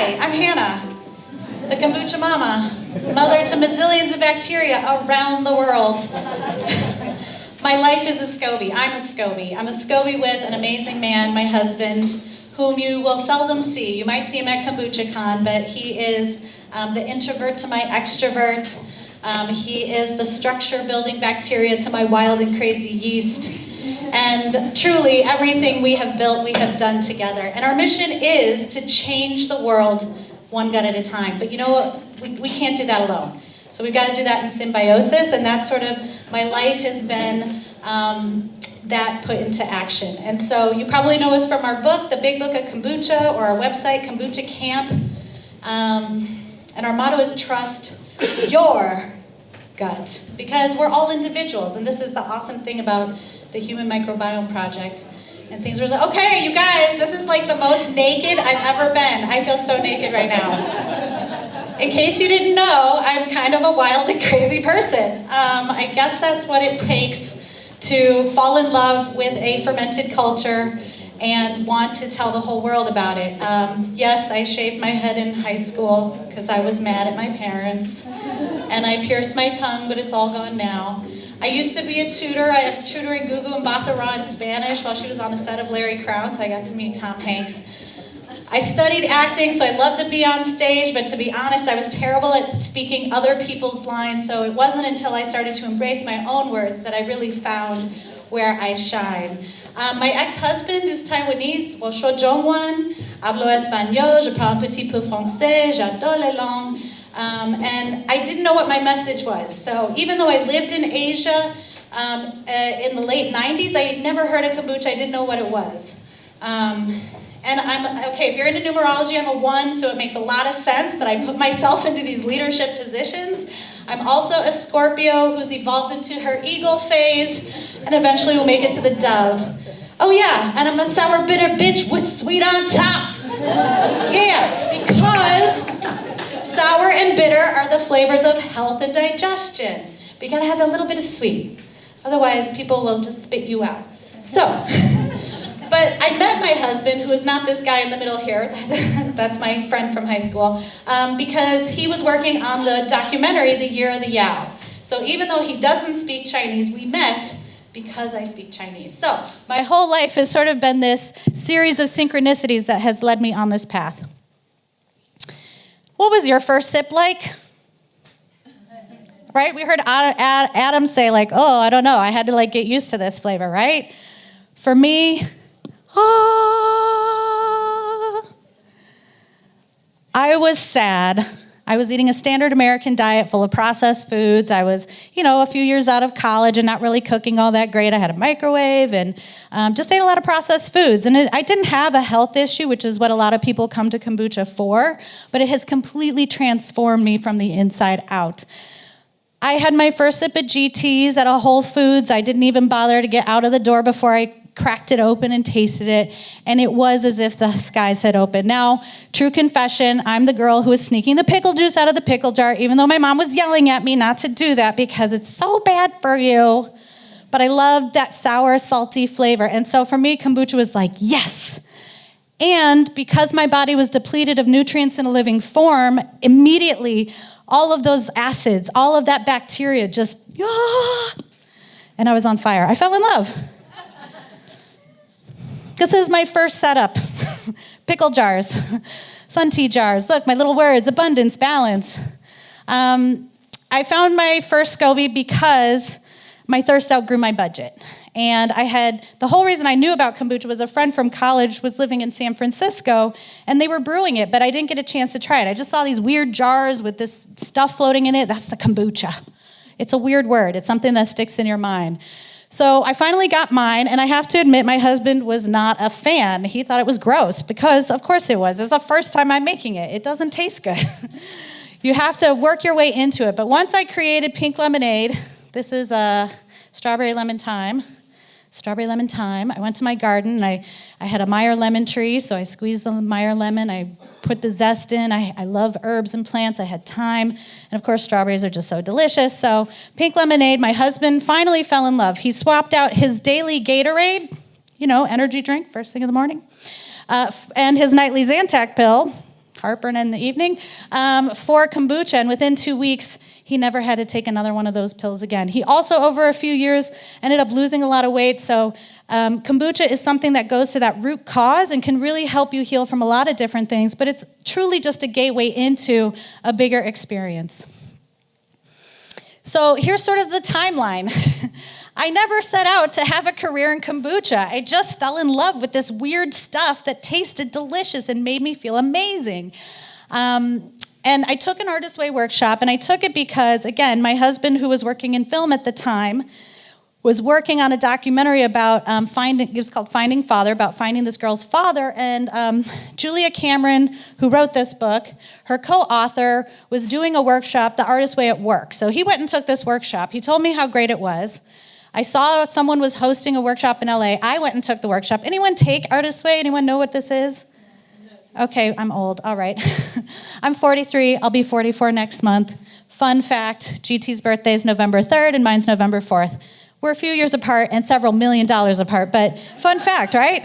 Hi, I'm Hannah, the Kombucha Mama, mother to mazillions of bacteria around the world. My life is a SCOBY. I'm a SCOBY. I'm a SCOBY with an amazing man, my husband, whom you will seldom see. You might see him at KombuchaCon, but he is the introvert to my extrovert. He is the structure-building bacteria to my wild and crazy yeast. And truly, everything we have built, we have done together. And our mission is to change the world one gut at a time. But you know what? We can't do that alone. So we've got to do that in symbiosis, and that's sort of, my life has been that put into action. And so you probably know us from our book, The Big Book of Kombucha, or our website, Kombucha Camp. And our motto is trust your gut, because we're all individuals, and this is the awesome thing about the Human Microbiome Project. And things were like, okay, you guys, this is like the most naked I've ever been. I feel so naked right now. In case you didn't know, I'm kind of a wild and crazy person. I guess that's what it takes to fall in love with a fermented culture and want to tell the whole world about it. Yes, I shaved my head in high school because I was mad at my parents. And I pierced my tongue, but it's all gone now. I used to be a tutor. I was tutoring Gugu and Bathara in Spanish while she was on the set of Larry Crown, so I got to meet Tom Hanks. I studied acting, so I loved to be on stage, but to be honest, I was terrible at speaking other people's lines, so it wasn't until I started to embrace my own words that I really found where I shine. My ex-husband is Taiwanese. Well, je suis Jongwan, hablo espagnol, je parle un petit peu français, j'adore les langues. And I didn't know what my message was. So even though I lived in Asia in the late 90s, I had never heard of kombucha. I didn't know what it was. And okay, if you're into numerology, I'm a 1, so it makes a lot of sense that I put myself into these leadership positions. I'm also a Scorpio who's evolved into her eagle phase and eventually will make it to the dove. Oh yeah, and I'm a sour bitter bitch with sweet on top. Yeah, because sour and bitter are the flavors of health and digestion. But you gotta have a little bit of sweet. Otherwise, people will just spit you out. So, but I met my husband, who is not this guy in the middle here. That's my friend from high school, because he was working on the documentary, The Year of the Yao. So even though he doesn't speak Chinese, we met because I speak Chinese. So my whole life has sort of been this series of synchronicities that has led me on this path. What was your first sip like? Right? We heard Adam say like, oh, I don't know. I had to like get used to this flavor, right? For me, I was sad. I was eating a standard American diet full of processed foods. I was, a few years out of college and not really cooking all that great. I had a microwave and just ate a lot of processed foods. And I didn't have a health issue, which is what a lot of people come to kombucha for, but it has completely transformed me from the inside out. I had my first sip of GTs at a Whole Foods. I didn't even bother to get out of the door before I cracked it open and tasted it, and it was as if the skies had opened. Now, true confession, I'm the girl who was sneaking the pickle juice out of the pickle jar, even though my mom was yelling at me not to do that because it's so bad for you. But I loved that sour, salty flavor, and so for me, kombucha was like, yes. And because my body was depleted of nutrients in a living form, immediately, all of those acids, all of that bacteria just, and I was on fire. I fell in love. This is my first setup. Pickle jars, sun tea jars. Look, my little words, abundance, balance. I found my first SCOBY because my thirst outgrew my budget. And the whole reason I knew about kombucha was a friend from college was living in San Francisco, and they were brewing it, but I didn't get a chance to try it. I just saw these weird jars with this stuff floating in it. That's the kombucha. It's a weird word. It's something that sticks in your mind. So I finally got mine, and I have to admit my husband was not a fan. He thought it was gross because, of course it was. It was the first time I'm making it. It doesn't taste good. You have to work your way into it. But once I created pink lemonade, this is a strawberry lemon thyme. I went to my garden, and I had a Meyer lemon tree, so I squeezed the Meyer lemon. I put the zest in. I love herbs and plants. I had thyme. And, of course, strawberries are just so delicious. So pink lemonade, my husband finally fell in love. He swapped out his daily Gatorade, energy drink, first thing in the morning, and his nightly Zantac pill, heartburn in the evening, for kombucha. And within 2 weeks, he never had to take another one of those pills again. He also, over a few years, ended up losing a lot of weight. So kombucha is something that goes to that root cause and can really help you heal from a lot of different things, but it's truly just a gateway into a bigger experience. So here's sort of the timeline. I never set out to have a career in kombucha. I just fell in love with this weird stuff that tasted delicious and made me feel amazing. And I took an Artist Way workshop, and I took it because, again, my husband, who was working in film at the time, was working on a documentary about it was called Finding Father, about finding this girl's father. And Julia Cameron, who wrote this book, her co-author, was doing a workshop, The Artist Way at Work. So he went and took this workshop. He told me how great it was. I saw someone was hosting a workshop in LA. I went and took the workshop. Anyone take Artist Way? Anyone know what this is? Okay, I'm old. All right. I'm 43. I'll be 44 next month. Fun fact, GT's birthday is November 3rd and mine's November 4th. We're a few years apart and several $1 million apart, but fun fact, right?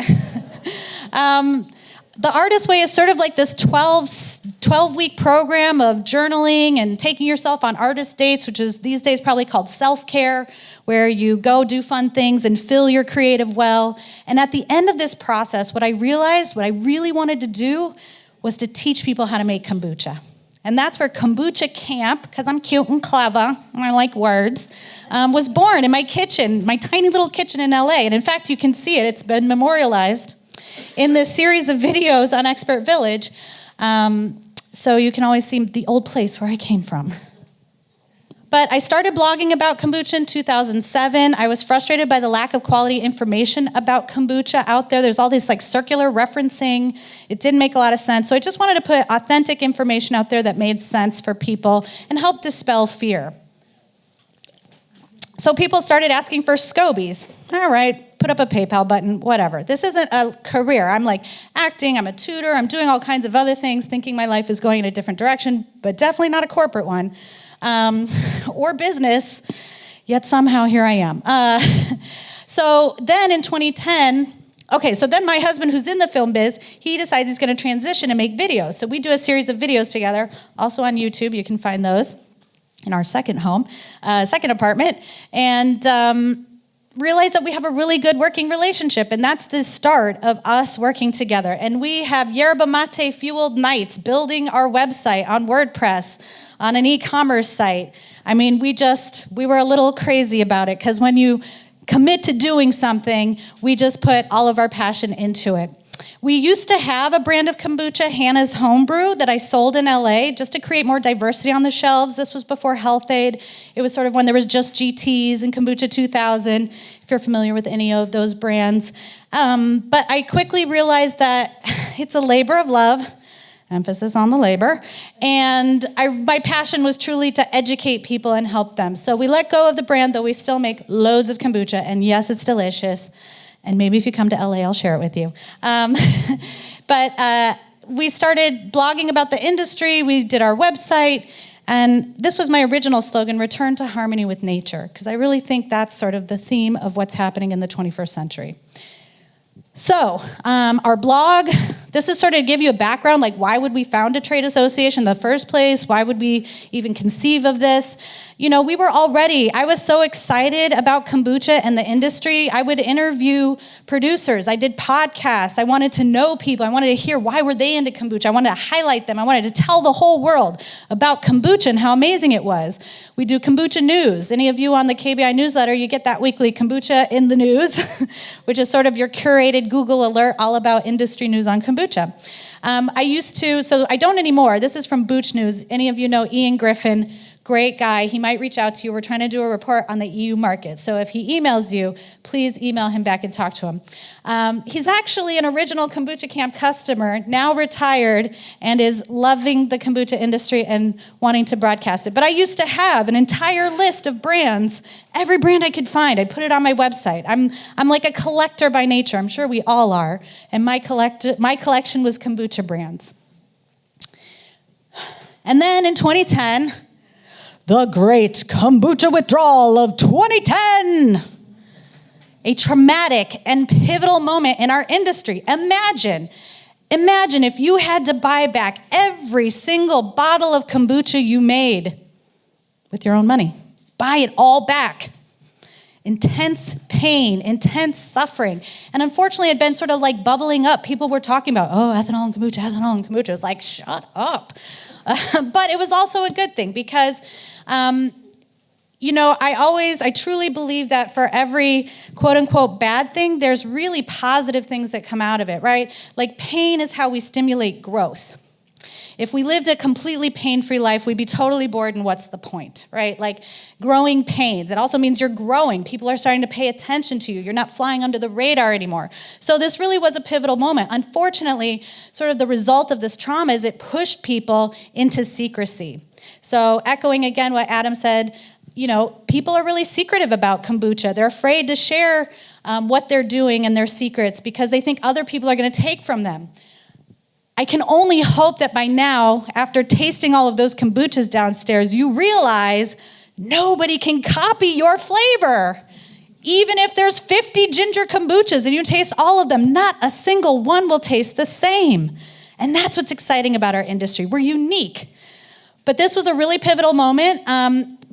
The Artist Way is sort of like this 12-week program of journaling and taking yourself on artist dates, which is these days probably called self-care, where you go do fun things and fill your creative well. And at the end of this process, what I realized, what I really wanted to do was to teach people how to make kombucha. And that's where Kombucha Camp, because I'm cute and clever, and I like words, was born in my kitchen, my tiny little kitchen in LA. And in fact, you can see it. It's been memorialized in this series of videos on Expert Village. So you can always see the old place where I came from. But I started blogging about kombucha in 2007. I was frustrated by the lack of quality information about kombucha out there. There's all this like circular referencing. It didn't make a lot of sense. So I just wanted to put authentic information out there that made sense for people and help dispel fear. So people started asking for scobies. All right, put up a PayPal button, whatever. This isn't a career. I'm like acting, I'm a tutor, I'm doing all kinds of other things, thinking my life is going in a different direction, but definitely not a corporate one. Or business, yet somehow here I am. So then in 2010, so then my husband, who's in the film biz, he decides he's going to transition and make videos. So we do a series of videos together, also on YouTube. You can find those in our second home, second apartment, and realize that we have a really good working relationship, and that's the start of us working together. And we have yerba mate fueled nights building our website on WordPress, on an e-commerce site. I mean, we were a little crazy about it, because when you commit to doing something, we just put all of our passion into it. We used to have a brand of kombucha, Hannah's Homebrew, that I sold in LA just to create more diversity on the shelves. This was before Health Aid. It was sort of when there was just GTs and Kombucha 2000, if you're familiar with any of those brands. But I quickly realized that it's a labor of love, emphasis on the labor, and my passion was truly to educate people and help them. So we let go of the brand, though we still make loads of kombucha, and yes, it's delicious. And maybe if you come to LA, I'll share it with you. But we started blogging about the industry. We did our website. And this was my original slogan, Return to Harmony with Nature, because I really think that's sort of the theme of what's happening in the 21st century. So our blog, this is sort of to give you a background, like why would we found a trade association in the first place? Why would we even conceive of this? You know, I was so excited about kombucha and the industry. I would interview producers. I did podcasts. I wanted to know people. I wanted to hear why were they into kombucha. I wanted to highlight them. I wanted to tell the whole world about kombucha and how amazing it was. We do kombucha news. Any of you on the KBI newsletter, you get that weekly Kombucha in the News, which is sort of your curated Google alert all about industry news on kombucha. So I don't anymore. This is from Booch News. Any of you know Ian Griffin? Great guy. He might reach out to you. We're trying to do a report on the EU market. So if he emails you, please email him back and talk to him. He's actually an original Kombucha Camp customer, now retired, and is loving the kombucha industry and wanting to broadcast it. But I used to have an entire list of brands, every brand I could find. I put it on my website. I'm like a collector by nature. I'm sure we all are. And my collection was kombucha brands. And then in 2010, the great Kombucha Withdrawal of 2010. A traumatic and pivotal moment in our industry. Imagine Imagine if you had to buy back every single bottle of kombucha you made with your own money. Buy it all back. Intense pain, intense suffering. And unfortunately, it had been sort of like bubbling up. People were talking about, oh, ethanol and kombucha, ethanol and kombucha. It was like, shut up. But it was also a good thing because, I truly believe that for every quote unquote bad thing, there's really positive things that come out of it, right? Like pain is how we stimulate growth. If we lived a completely pain-free life, we'd be totally bored, and what's the point, right? Like growing pains. It also means you're growing. People are starting to pay attention to you. You're not flying under the radar anymore. So this really was a pivotal moment. Unfortunately, sort of the result of this trauma is it pushed people into secrecy. So echoing again what Adam said, people are really secretive about kombucha. They're afraid to share what they're doing and their secrets because they think other people are going to take from them. I can only hope that by now, after tasting all of those kombuchas downstairs, you realize nobody can copy your flavor. Even if there's 50 ginger kombuchas and you taste all of them, not a single one will taste the same. And that's what's exciting about our industry. We're unique. But this was a really pivotal moment.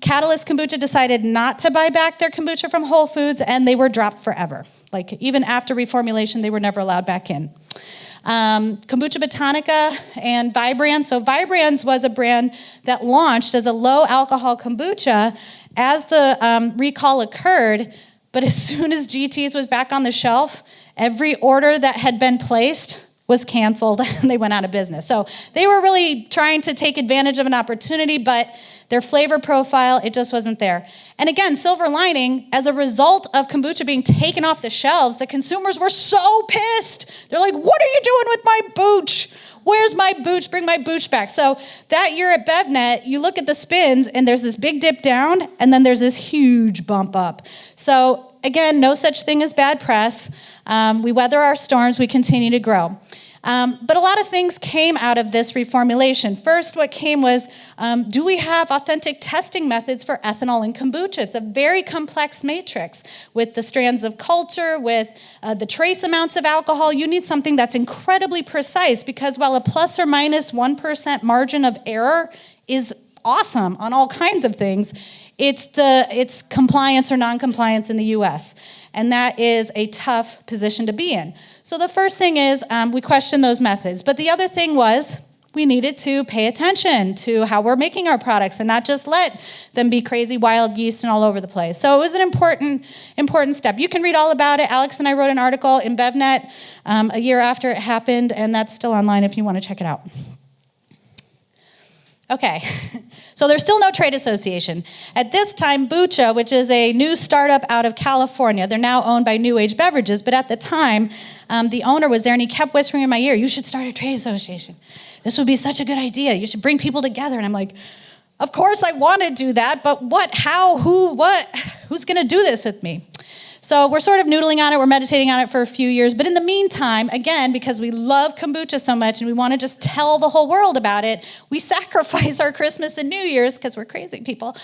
Catalyst Kombucha decided not to buy back their kombucha from Whole Foods, and they were dropped forever. Like even after reformulation, they were never allowed back in. Kombucha Botanica and Vibrans. So Vibrans was a brand that launched as a low-alcohol kombucha as the recall occurred, but as soon as GT's was back on the shelf, every order that had been placed was canceled and they went out of business. So they were really trying to take advantage of an opportunity, but their flavor profile, it just wasn't there. And again, silver lining, as a result of kombucha being taken off the shelves, the consumers were so pissed. They're like, what are you doing with my booch? Where's my booch? Bring my booch back. So that year at BevNet, you look at the spins and there's this big dip down and then there's this huge bump up. So again, no such thing as bad press. We weather our storms, we continue to grow. But a lot of things came out of this reformulation. First, what came was, do we have authentic testing methods for ethanol in kombucha? It's a very complex matrix with the strands of culture, with the trace amounts of alcohol. You need something that's incredibly precise because while a plus or minus 1% margin of error is awesome on all kinds of things, it's compliance or non-compliance in the US. And that is a tough position to be in. So the first thing is we question those methods. But the other thing was we needed to pay attention to how we're making our products and not just let them be crazy wild yeast and all over the place. So it was an important step. You can read all about it. Alex and I wrote an article in BevNet a year after it happened, and that's still online if you want to check it out. Okay, so there's still no trade association. At this time, Bucha, which is a new startup out of California, they're now owned by New Age Beverages, but at the time, the owner was there and he kept whispering in my ear, you should start a trade association. This would be such a good idea. You should bring people together. And I'm like, of course I want to do that, but what, how, who, what? Who's going to do this with me? So we're sort of noodling on it, we're meditating on it for a few years, but in the meantime, again, because we love kombucha so much and we want to just tell the whole world about it, we sacrifice our Christmas and New Year's, because we're crazy people,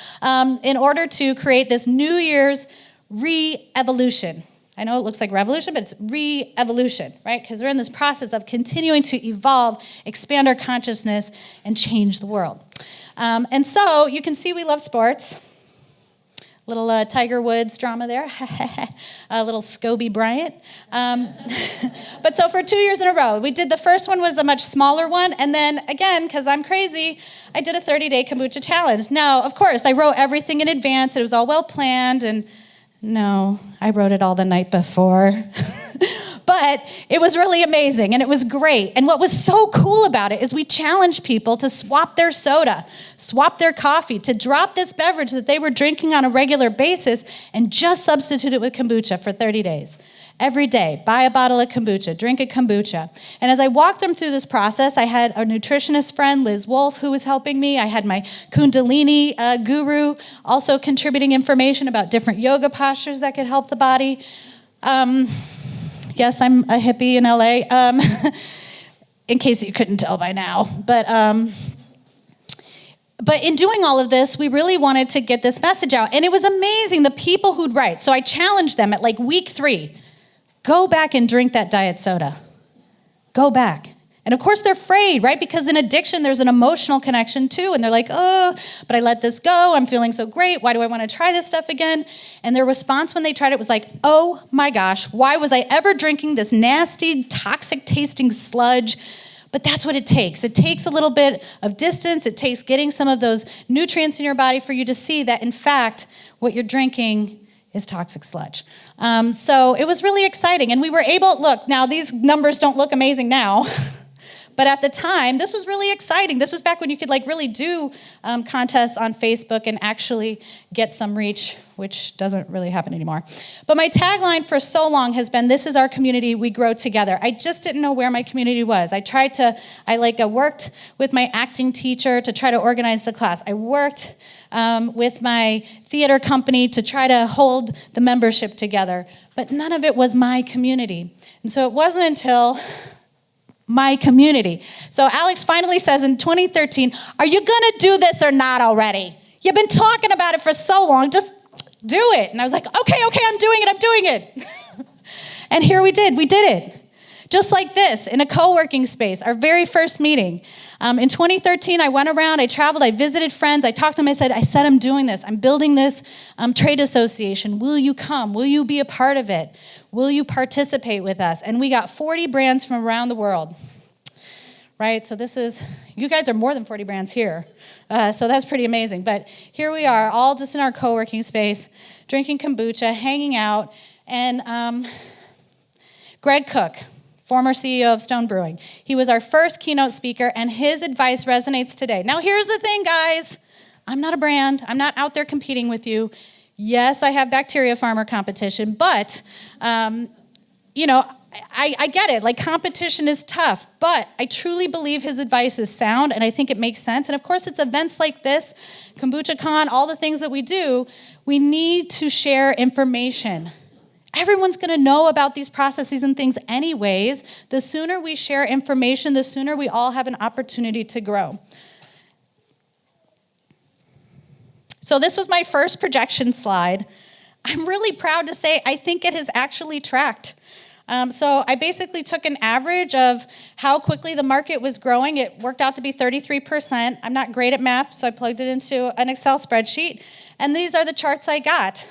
in order to create this New Year's re-evolution. I know it looks like revolution, but it's re-evolution, right? Because we're in this process of continuing to evolve, expand our consciousness, and change the world. And so you can see we love sports. Little Tiger Woods drama there, a little Scobie Bryant. But so for 2 years in a row, we did the first one was a much smaller one, and then again, because I'm crazy, I did a 30-day kombucha challenge. Now, of course, I wrote everything in advance, it was all well planned, and no, I wrote it all the night before. But it was really amazing, and it was great. And what was so cool about it is we challenged people to swap their soda, swap their coffee, to drop this beverage that they were drinking on a regular basis and just substitute it with kombucha for 30 days. Every day, buy a bottle of kombucha, drink a kombucha. And as I walked them through this process, I had a nutritionist friend, Liz Wolfe, who was helping me. I had my Kundalini guru also contributing information about different yoga postures that could help the body. Yes, I'm a hippie in LA, in case you couldn't tell by now. But in doing all of this, we really wanted to get this message out. And it was amazing, the people who'd write. So I challenged them at like week 3, go back and drink that diet soda. Go back. And of course they're afraid, right? Because in addiction, there's an emotional connection too. And they're like, oh, but I let this go. I'm feeling so great. Why do I want to try this stuff again? And their response when they tried it was like, oh my gosh, why was I ever drinking this nasty, toxic tasting sludge? But that's what it takes. It takes a little bit of distance. It takes getting some of those nutrients in your body for you to see that, in fact, what you're drinking is toxic sludge. So it was really exciting. And we were able, look, now these numbers don't look amazing now. But at the time, this was really exciting. This was back when you could really do contests on Facebook and actually get some reach, which doesn't really happen anymore. But my tagline for so long has been, this is our community, we grow together. I just didn't know where my community was. I worked with my acting teacher to try to organize the class. I worked with my theater company to try to hold the membership together. But none of it was my community. And so it wasn't until my community. So Alex finally says in 2013, are you gonna do this or not already? You've been talking about it for so long, just do it. And I was like, okay, I'm doing it. And here we did it. Just like this, in a co-working space, our very first meeting. In 2013, I went around, I traveled, I visited friends, I talked to them, I said, I'm doing this, I'm building this trade association. Will you come? Will you be a part of it? Will you participate with us? And we got 40 brands from around the world, right? So you guys are more than 40 brands here. So that's pretty amazing. But here we are, all just in our co-working space, drinking kombucha, hanging out. And Greg Cook, former CEO of Stone Brewing, he was our first keynote speaker, and his advice resonates today. Now, here's the thing, guys. I'm not a brand. I'm not out there competing with you. Yes, I have bacteria farmer competition, but, I get it. Competition is tough, but I truly believe his advice is sound, and I think it makes sense. And of course, it's events like this, Kombucha Con, all the things that we do, we need to share information. Everyone's going to know about these processes and things anyways. The sooner we share information, the sooner we all have an opportunity to grow. So this was my first projection slide. I'm really proud to say I think it has actually tracked. So I basically took an average of how quickly the market was growing. It worked out to be 33%. I'm not great at math, so I plugged it into an Excel spreadsheet. And these are the charts I got.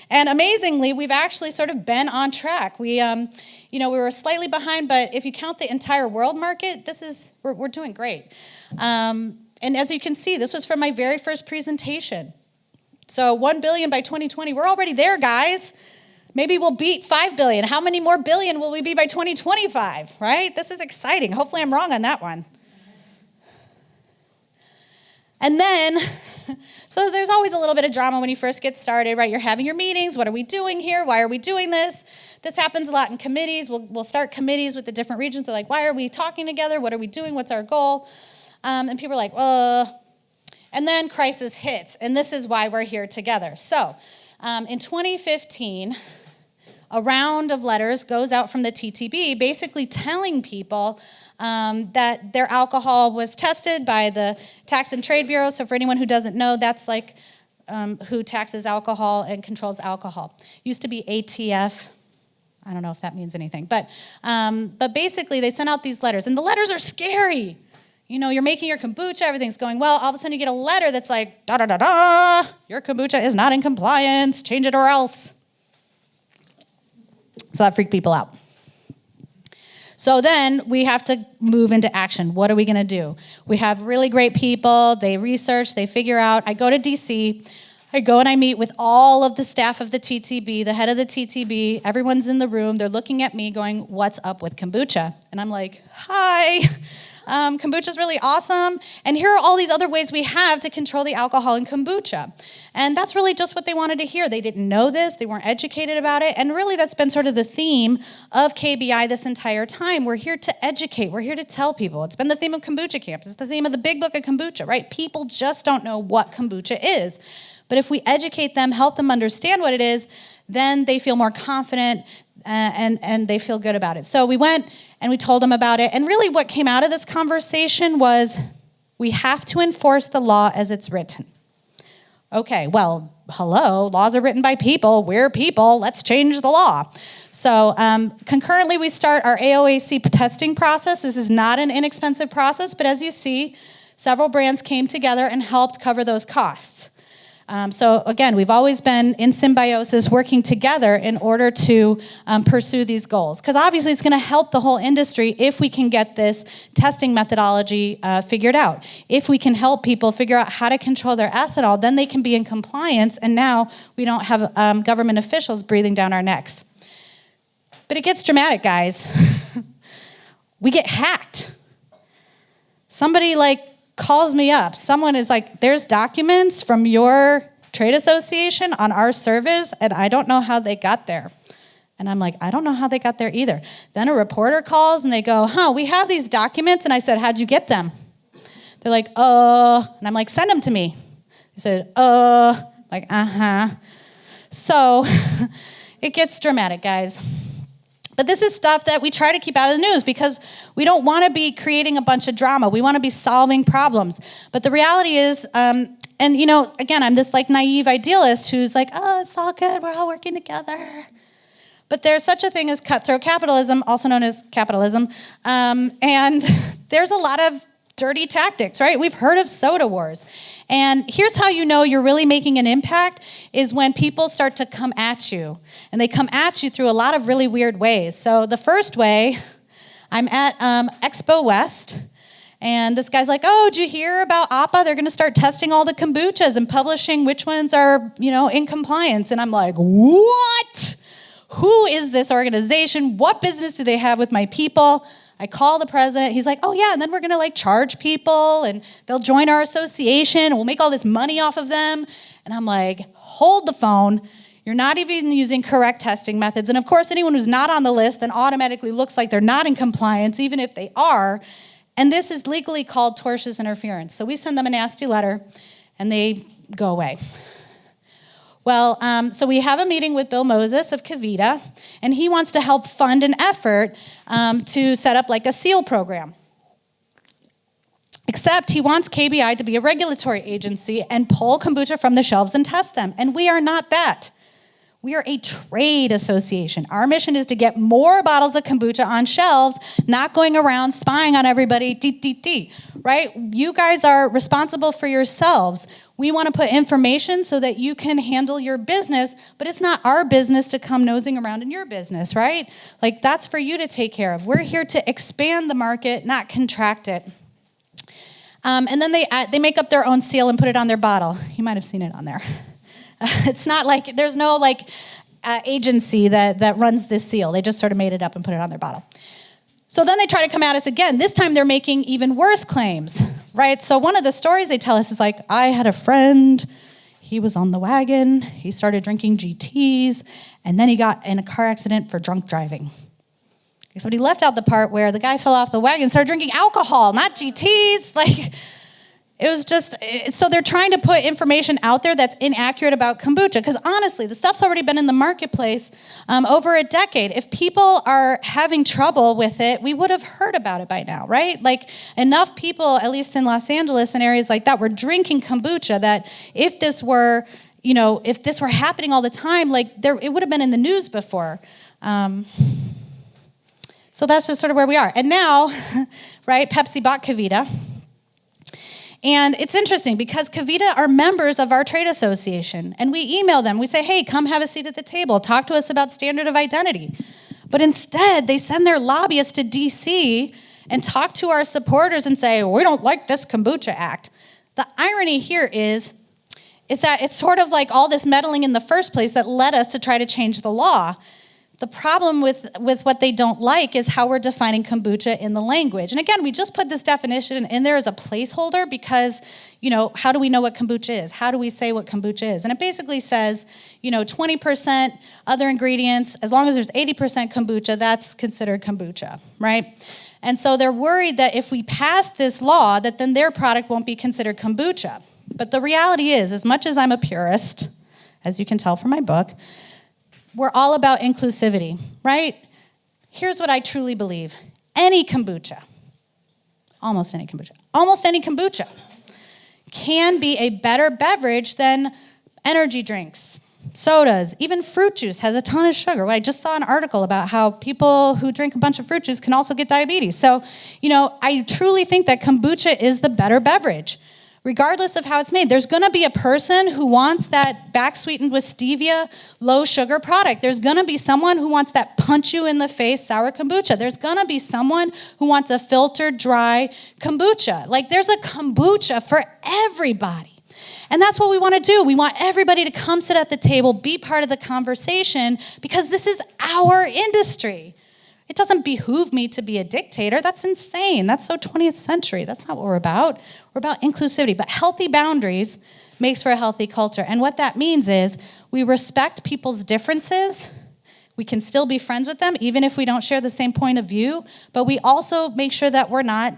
And amazingly, we've actually sort of been on track. We were slightly behind, but if you count the entire world market, we're doing great. And as you can see, this was from my very first presentation. So 1 billion by 2020, we're already there, guys. Maybe we'll beat 5 billion. How many more billion will we be by 2025, right? This is exciting. Hopefully I'm wrong on that one. And then, so there's always a little bit of drama when you first get started, right? You're having your meetings. What are we doing here? Why are we doing this? This happens a lot in committees. We'll start committees with the different regions. They're like, why are we talking together? What are we doing? What's our goal? And people are like, and then crisis hits. And this is why we're here together. So in 2015, a round of letters goes out from the TTB basically telling people that their alcohol was tested by the Tax and Trade Bureau. So for anyone who doesn't know, that's who taxes alcohol and controls alcohol. Used to be ATF. I don't know if that means anything. But basically, they sent out these letters. And the letters are scary. You're making your kombucha, everything's going well. All of a sudden, you get a letter that's like, da-da-da-da, your kombucha is not in compliance. Change it or else. So that freaked people out. So then we have to move into action. What are we going to do? We have really great people. They research, they figure out. I go to DC. I go and I meet with all of the staff of the TTB, the head of the TTB. Everyone's in the room. They're looking at me going, what's up with kombucha? And I'm like, hi. Kombucha's really awesome. And here are all these other ways we have to control the alcohol in kombucha. And that's really just what they wanted to hear. They didn't know this. They weren't educated about it. And really, that's been sort of the theme of KBI this entire time. We're here to educate. We're here to tell people. It's been the theme of Kombucha Camps. It's the theme of the big book of kombucha, right? People just don't know what kombucha is. But if we educate them, help them understand what it is, then they feel more confident and they feel good about it. So we went and we told them about it. And really what came out of this conversation was we have to enforce the law as it's written. Okay, well, hello, laws are written by people. We're people. Let's change the law. So concurrently, we start our AOAC testing process. This is not an inexpensive process, but as you see, several brands came together and helped cover those costs. So again, we've always been in symbiosis working together in order to pursue these goals. Because obviously it's going to help the whole industry if we can get this testing methodology figured out. If we can help people figure out how to control their ethanol, then they can be in compliance, and now we don't have government officials breathing down our necks. But it gets dramatic, guys. We get hacked. Somebody calls me up. Someone is like, there's documents from your trade association on our servers, and I don't know how they got there. And I'm like, I don't know how they got there either. Then a reporter calls, and they go, we have these documents. And I said, how'd you get them? They're like, and I'm like, send them to me. He said, like, So it gets dramatic, guys. But this is stuff that we try to keep out of the news because we don't want to be creating a bunch of drama. We want to be solving problems. But the reality is, again, I'm this naive idealist who's like, it's all good. We're all working together. But there's such a thing as cutthroat capitalism, also known as capitalism. And there's a lot of dirty tactics, right? We've heard of soda wars. And here's how you know you're really making an impact is when people start to come at you. And they come at you through a lot of really weird ways. So the first way, I'm at Expo West, and this guy's like, did you hear about APA? They're going to start testing all the kombuchas and publishing which ones are, in compliance. And I'm like, what? Who is this organization? What business do they have with my people? I call the president. He's like, and then we're going to charge people and they'll join our association and we'll make all this money off of them. And I'm like, hold the phone. You're not even using correct testing methods. And of course, anyone who's not on the list then automatically looks like they're not in compliance, even if they are. And this is legally called tortious interference. So we send them a nasty letter and they go away. Well, so we have a meeting with Bill Moses of Kavita, and he wants to help fund an effort to set up a seal program. Except he wants KBI to be a regulatory agency and pull kombucha from the shelves and test them. And we are not that. We are a trade association. Our mission is to get more bottles of kombucha on shelves, not going around spying on everybody, right? You guys are responsible for yourselves. We want to put information so that you can handle your business, but it's not our business to come nosing around in your business, right? That's for you to take care of. We're here to expand the market, not contract it. And then they make up their own seal and put it on their bottle. You might have seen it on there. It's not there's no agency that runs this seal. They just sort of made it up and put it on their bottle. So then they try to come at us again. This time they're making even worse claims, right? So one of the stories they tell us is I had a friend, he was on the wagon, he started drinking GTs, and then he got in a car accident for drunk driving. So he left out the part where the guy fell off the wagon and started drinking alcohol, not GTs. It was just, so they're trying to put information out there that's inaccurate about kombucha, because honestly, the stuff's already been in the marketplace over a decade. If people are having trouble with it, we would have heard about it by now, right? Enough people, at least in Los Angeles and areas like that, were drinking kombucha that if this were happening all the time, it would have been in the news before. So that's just sort of where we are. And now, right, Pepsi bought Kavita. And it's interesting because Kavita are members of our trade association. And we email them. We say, hey, come have a seat at the table. Talk to us about standard of identity. But instead, they send their lobbyists to D.C. and talk to our supporters and say, we don't like this Kombucha Act. The irony here is that it's sort of all this meddling in the first place that led us to try to change the law. The problem with what they don't like is how we're defining kombucha in the language. And again, we just put this definition in there as a placeholder because, how do we know what kombucha is? How do we say what kombucha is? And it basically says, 20% other ingredients, as long as there's 80% kombucha, that's considered kombucha, right? And so they're worried that if we pass this law, that then their product won't be considered kombucha. But the reality is, as much as I'm a purist, as you can tell from my book, we're all about inclusivity, right? Here's what I truly believe. Almost any kombucha can be a better beverage than energy drinks, sodas, even fruit juice has a ton of sugar. I just saw an article about how people who drink a bunch of fruit juice can also get diabetes. So, I truly think that kombucha is the better beverage. Regardless of how it's made, there's going to be a person who wants that back-sweetened with stevia, low-sugar product. There's going to be someone who wants that punch-you-in-the-face sour kombucha. There's going to be someone who wants a filtered, dry kombucha. Like, there's a kombucha for everybody. And that's what we want to do. We want everybody to come sit at the table, be part of the conversation, because this is our industry. It doesn't behoove me to be a dictator. That's insane. That's so 20th century. That's not what we're about. We're about inclusivity. But healthy boundaries makes for a healthy culture. And what that means is we respect people's differences. We can still be friends with them, even if we don't share the same point of view. But we also make sure that we're not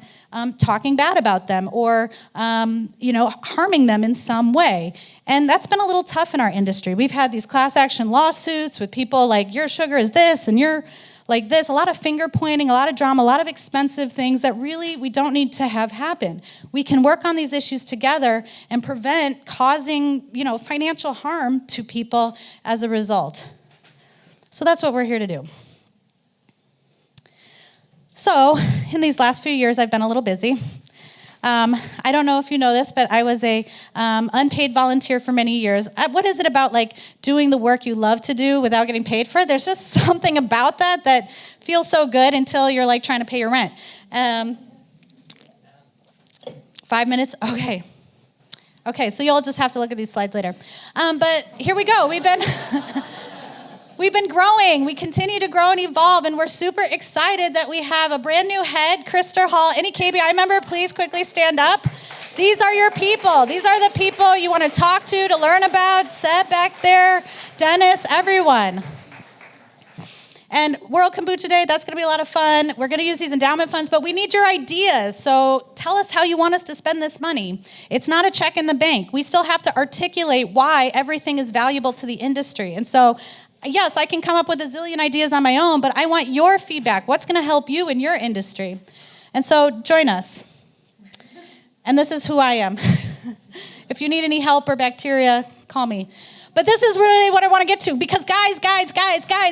talking bad about them or harming them in some way. And that's been a little tough in our industry. We've had these class action lawsuits with people like, your sugar is this and you're like this, a lot of finger pointing, a lot of drama, a lot of expensive things that really we don't need to have happen. We can work on these issues together and prevent causing, financial harm to people as a result. So that's what we're here to do. So in these last few years, I've been a little busy. I don't know if you know this, but I was a unpaid volunteer for many years. What is it about doing the work you love to do without getting paid for it? There's just something about that feels so good until you're trying to pay your rent. 5 minutes? Okay, so you'll just have to look at these slides later. But here we go. We've been growing. We continue to grow and evolve, and we're super excited that we have a brand new head, Krister Hall. Any KBI member, please quickly stand up. These are your people. These are the people you want to talk to learn about. Seth back there, Dennis, everyone. And World Kombucha Day, that's going to be a lot of fun. We're going to use these endowment funds, but we need your ideas. So tell us how you want us to spend this money. It's not a check in the bank. We still have to articulate why everything is valuable to the industry. And so yes, I can come up with a zillion ideas on my own, but I want your feedback. What's going to help you in your industry? And so join us. And this is who I am. If you need any help or bacteria, call me. But this is really what I want to get to, because guys,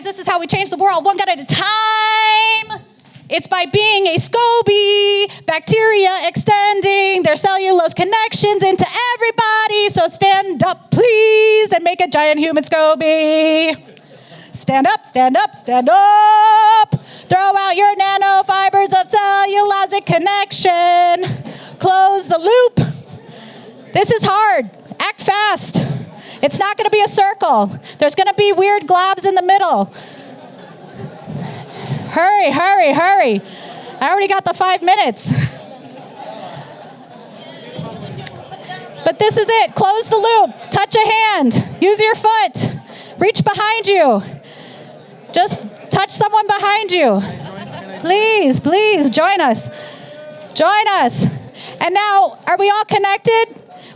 this is how we change the world, one gut at a time. It's by being a SCOBY, bacteria extending their cellulose connections into everybody. So stand up, please, and make a giant human SCOBY. Stand up, stand up, stand up. Throw out your nanofibers of cellulosic connection. Close the loop. This is hard. Act fast. It's not going to be a circle. There's going to be weird globs in the middle. Hurry, hurry, hurry. I already got the 5 minutes. But this is it. Close the loop. Touch a hand. Use your foot. Reach behind you. Just touch someone behind you. Please, please, join us. Join us. And now, are we all connected?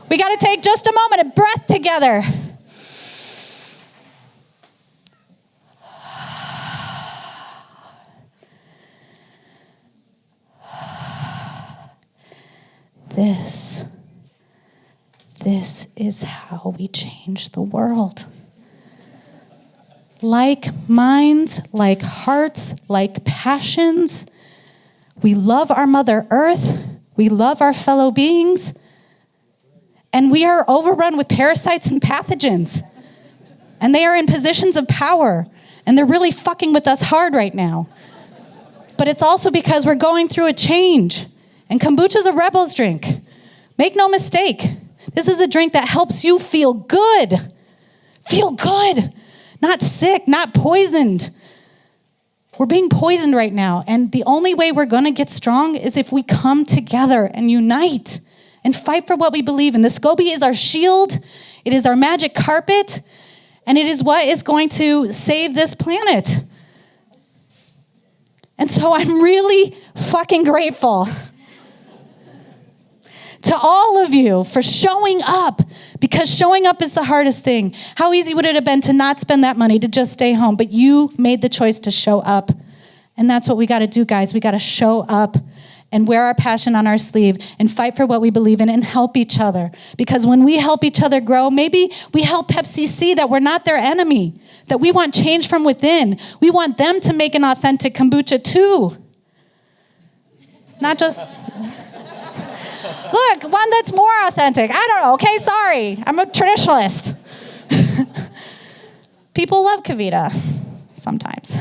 We got to take just a moment of breath together. This is how we change the world. Like minds, like hearts, like passions. We love our Mother Earth. We love our fellow beings. And we are overrun with parasites and pathogens. And they are in positions of power. And they're really fucking with us hard right now. But it's also because we're going through a change. And kombucha's a rebel's drink. Make no mistake. This is a drink that helps you feel good. Feel good. Not sick, not poisoned. We're being poisoned right now. And the only way we're going to get strong is if we come together and unite and fight for what we believe in. The SCOBY is our shield. It is our magic carpet. And it is what is going to save this planet. And so I'm really fucking grateful to all of you for showing up, because showing up is the hardest thing. How easy would it have been to not spend that money, to just stay home? But you made the choice to show up. And that's what we got to do, guys. We got to show up and wear our passion on our sleeve and fight for what we believe in and help each other. Because when we help each other grow, maybe we help Pepsi see that we're not their enemy, that we want change from within. We want them to make an authentic kombucha too. Not just, look, one that's more authentic. I don't know, okay, sorry. I'm a traditionalist. People love Kavita sometimes.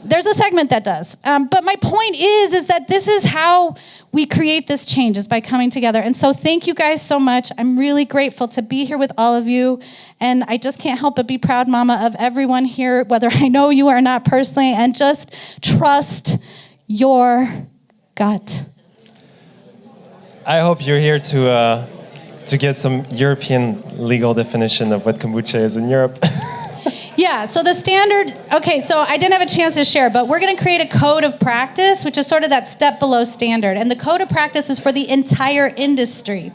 There's a segment that does. But my point is that this is how we create this change, is by coming together. And so thank you guys so much. I'm really grateful to be here with all of you. And I just can't help but be proud, Mama, of everyone here, whether I know you or not personally, and just trust your gut. I hope you're here to get some European legal definition of what kombucha is in Europe. Yeah, so the standard, okay, so I didn't have a chance to share, but we're going to create a code of practice, which is sort of that step below standard. And the code of practice is for the entire industry.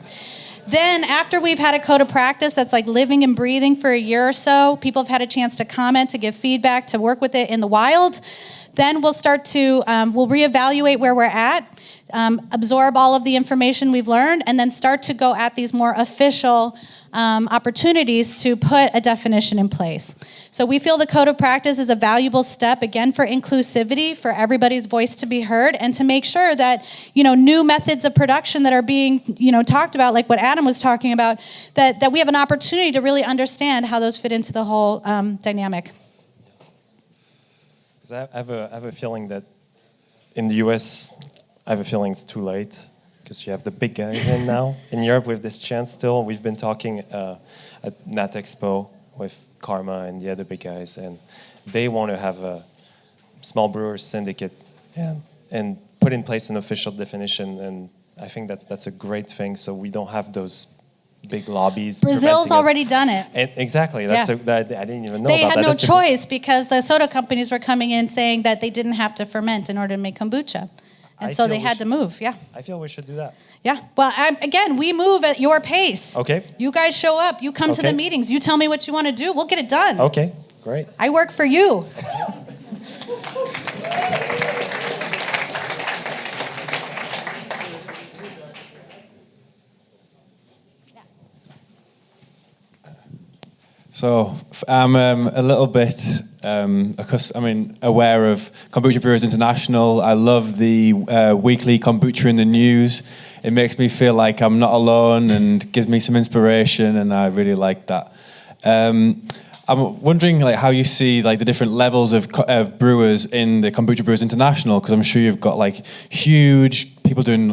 Then after we've had a code of practice that's like living and breathing for a year or so, people have had a chance to comment, to give feedback, to work with it in the wild. Then we'll start to, we'll reevaluate where we're at, absorb all of the information we've learned, and then start to go at these more official opportunities to put a definition in place. So we feel the code of practice is a valuable step, again, for inclusivity, for everybody's voice to be heard, and to make sure that, new methods of production that are being, talked about, like what Adam was talking about, that we have an opportunity to really understand how those fit into the whole dynamic. I have a feeling that in the US, I have a feeling it's too late, because you have the big guys in now. In Europe, we have this chance still. We've been talking at NAT Expo with Karma and the other big guys, and they want to have a small brewers syndicate and put in place an official definition, and I think that's a great thing, so we don't have those big lobbies. Brazil's already done it. And exactly. I didn't even know they about that. They had no choice because the soda companies were coming in saying that they didn't have to ferment in order to make kombucha. And so they had to move, yeah. I feel we should do that. Yeah. Well, again, we move at your pace. Okay. You guys show up. You come to the meetings. You tell me what you want to do. We'll get it done. Okay. Great. I work for you. So I'm a little bit aware of Kombucha Brewers International. I love the weekly kombucha in the news. It makes me feel like I'm not alone and gives me some inspiration, and I really like that. I'm wondering how you see the different levels of brewers in the Kombucha Brewers International, because I'm sure you've got huge people doing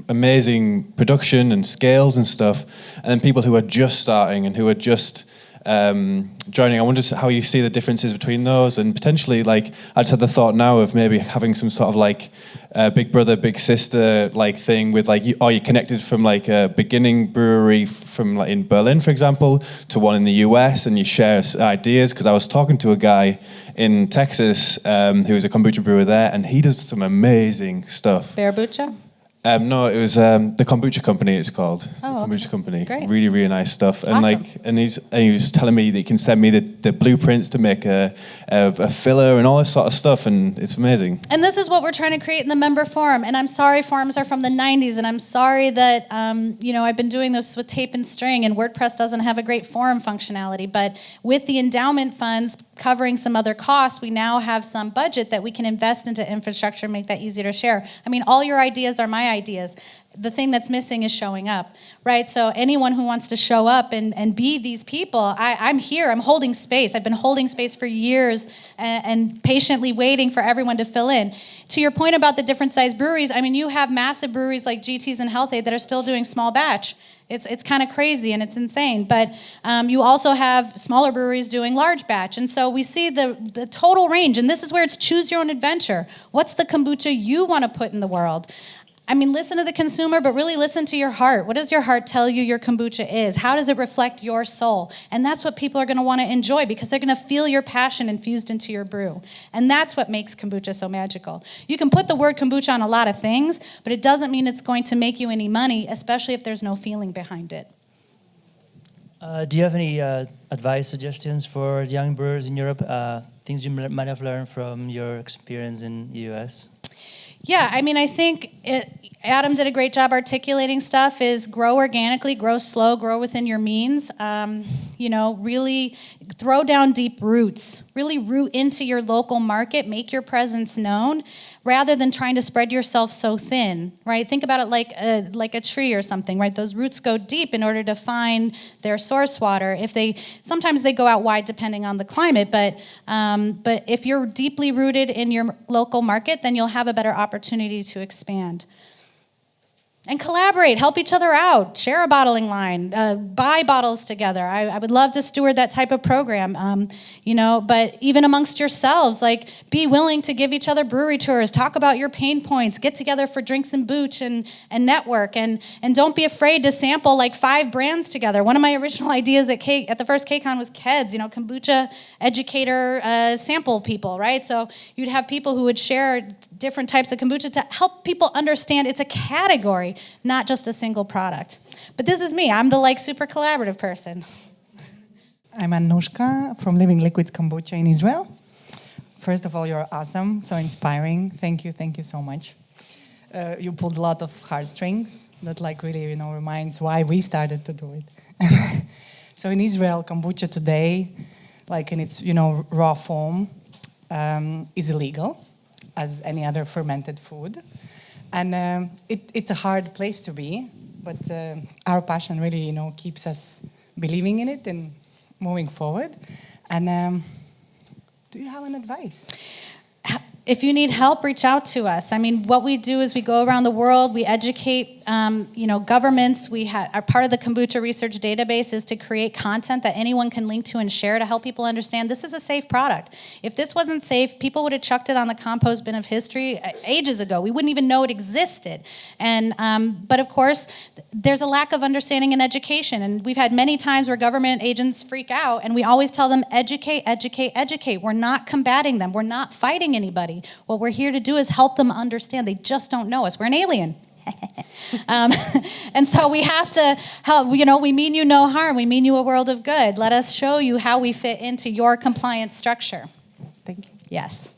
amazing production and scales and stuff, and then people who are just starting and who are just joining. I wonder how you see the differences between those, and potentially I just had the thought now of maybe having some sort of big brother, big sister thing with are you connected from a beginning brewery from in Berlin, for example, to one in the US, and you share ideas, because I was talking to a guy in Texas who is a kombucha brewer there, and he does some amazing stuff. Bearbucha? No, it was the Kombucha Company. It's called Kombucha Company. Great. Really, really nice stuff. And Awesome. he was telling me that he can send me the blueprints to make a filler and all this sort of stuff, and it's amazing. And this is what we're trying to create in the member forum. And I'm sorry, forums are from the 90s, and I'm sorry that I've been doing this with tape and string, and WordPress doesn't have a great forum functionality. But with the endowment funds covering some other costs, we now have some budget that we can invest into infrastructure and make that easier to share. I mean, all your ideas are my ideas. The thing that's missing is showing up, right? So anyone who wants to show up and be these people, I'm here, I'm holding space. I've been holding space for years and patiently waiting for everyone to fill in. To your point about the different size breweries, I mean, you have massive breweries like GT's and Health Aid that are still doing small batch. It's kind of crazy and it's insane, but you also have smaller breweries doing large batch, and so we see the total range, and this is where it's choose your own adventure. What's the kombucha you want to put in the world? I mean, listen to the consumer, but really listen to your heart. What does your heart tell you your kombucha is? How does it reflect your soul? And that's what people are going to want to enjoy, because they're going to feel your passion infused into your brew. And that's what makes kombucha so magical. You can put the word kombucha on a lot of things, but it doesn't mean it's going to make you any money, especially if there's no feeling behind it. Do you have any advice, suggestions for young brewers in Europe? Things you might have learned from your experience in the US? Yeah, I mean, I think Adam did a great job articulating stuff is grow organically, grow slow, grow within your means. Really throw down deep roots. Really root into your local market, make your presence known, rather than trying to spread yourself so thin, right? Think about it like a tree or something, right? Those roots go deep in order to find their source water. Sometimes they go out wide depending on the climate, but if you're deeply rooted in your local market, then you'll have a better opportunity to expand. And collaborate, help each other out, share a bottling line, buy bottles together. I would love to steward that type of program, but even amongst yourselves, like be willing to give each other brewery tours, talk about your pain points, get together for drinks and booch and network, and don't be afraid to sample like 5 brands together. One of my original ideas at the first KCON was KEDS, kombucha educator sample people, right? So you'd have people who would share different types of kombucha to help people understand it's a category, not just a single product. But this is me. I'm the super collaborative person. I'm Anushka from Living Liquids Kombucha in Israel. First of all, you're awesome, so inspiring. Thank you so much. You pulled a lot of heartstrings that really, reminds why we started to do it. So in Israel, kombucha today, in its, raw form, is illegal as any other fermented food. And it's a hard place to be, but our passion really, keeps us believing in it and moving forward. And do you have an advice? If you need help, reach out to us. I mean, what we do is we go around the world, we educate, governments. Our part of the kombucha research database is to create content that anyone can link to and share to help people understand this is a safe product. If this wasn't safe, people would have chucked it on the compost bin of history ages ago. We wouldn't even know it existed. And but of course, there's a lack of understanding and education. And we've had many times where government agents freak out, and we always tell them, educate, educate, educate. We're not combating them. We're not fighting anybody. What we're here to do is help them understand. They just don't know us. We're an alien. And so we have to help, we mean you no harm. We mean you a world of good. Let us show you how we fit into your compliance structure. Thank you. Yes.